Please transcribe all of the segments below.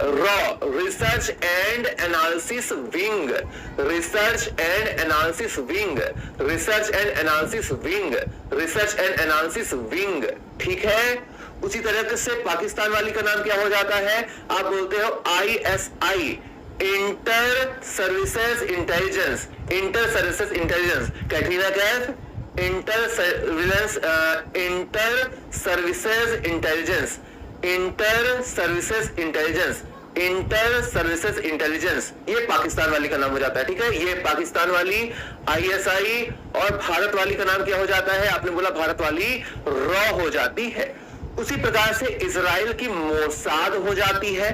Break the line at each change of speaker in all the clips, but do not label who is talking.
Raw research and analysis wing, research and analysis wing, research and analysis wing, research and analysis wing. ठीक है, उसी तरह से पाकिस्तान वाली का नाम क्या हो जाता है, आप बोलते हो ISI, inter services intelligence, inter services intelligence. Katrina Kaif, inter surveillance, inter services intelligence, inter services intelligence, inter services intelligence, ये पाकिस्तान वाली का नाम हो जाता है। ठीक है, ये पाकिस्तान वाली ISI, और भारत वाली का नाम क्या हो जाता है, आपने बोला भारत वाली रॉ हो जाती है। उसी प्रकार से इजराइल की मोसाद हो जाती है,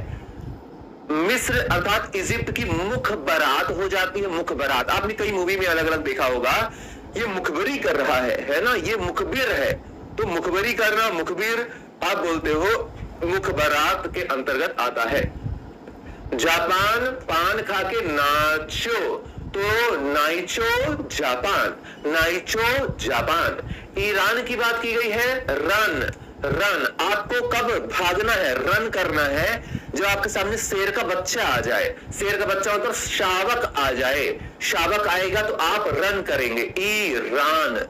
मिस्र अर्थात इजिप्ट की मुखबरात हो जाती है, मुखबरात। आपने कई मूवी में अलग अलग देखा होगा, ये मुखबरी कर रहा है ना, ये मुखबिर है, तो मुखबरी करना, मुखबिर आप बोलते हो मुखबरात के अंतर्गत आता है। जापान पान खा के नाचो, तो Naicho Japan, Naicho Japan. Iran की बात की गई है, रन, रन। आपको कब भागना है, रन करना है, जब आपके सामने शेर का बच्चा आ जाए, शेर का बच्चा मतलब शावक आ जाए, शावक आएगा तो आप रन करेंगे, ईरान।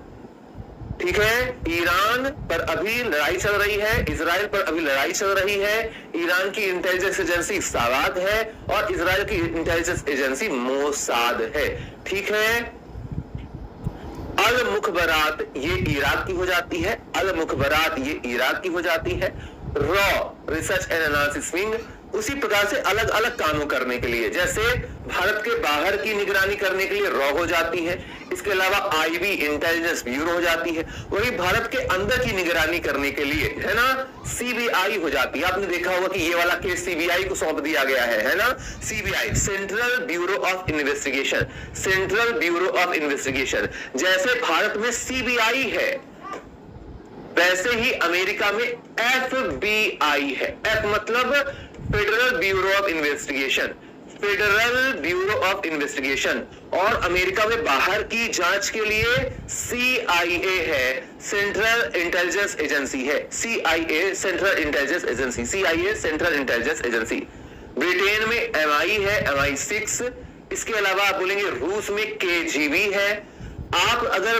ठीक है, ईरान पर अभी लड़ाई चल रही है, इजराइल पर अभी लड़ाई चल रही है। ईरान की इंटेलिजेंस एजेंसी सावाद है और इजराइल की इंटेलिजेंस एजेंसी मोसाद है। ठीक है, अल मुखबरात ये इराक की हो जाती है, अल मुखबरात ये इराक की हो जाती है। Raw research and analysis wing, उसी प्रकार से अलग अलग कामों करने के लिए, जैसे भारत के बाहर की निगरानी करने के लिए रॉ हो जाती है, इसके अलावा IB इंटेलिजेंस ब्यूरो हो जाती है। वही भारत के अंदर की निगरानी करने के लिए है ना, CBI हो जाती है। आपने देखा होगा कि ये वाला केस CBI को सौंप दिया गया है ना, CBI central bureau of investigation, central bureau of investigation. जैसे भारत में CBI है, वैसे ही अमेरिका में FBI है। F मतलब federal bureau of investigation, federal bureau of investigation. और अमेरिका में बाहर की जांच के लिए CIA है, सेंट्रल इंटेलिजेंस एजेंसी है, CIA central intelligence agency, CIA central intelligence agency. Britain में MI है, MI6। इसके अलावा आप बोलेंगे रूस में KGB है। आप अगर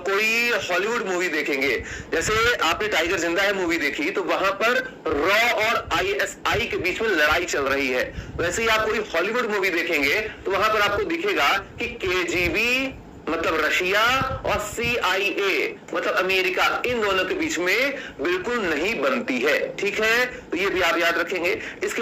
कोई हॉलीवुड मूवी देखेंगे, जैसे आपने टाइगर जिंदा है मूवी देखी, तो वहां पर रॉ और ISI के बीच में लड़ाई चल रही है। वैसे ही आप कोई हॉलीवुड मूवी देखेंगे तो वहां पर आपको दिखेगा कि KGB मतलब रशिया और CIA मतलब अमेरिका, इन दोनों के बीच में बिल्कुल नहीं बनती है। ठीक है, तो ये भी आप याद रखेंगे। इसके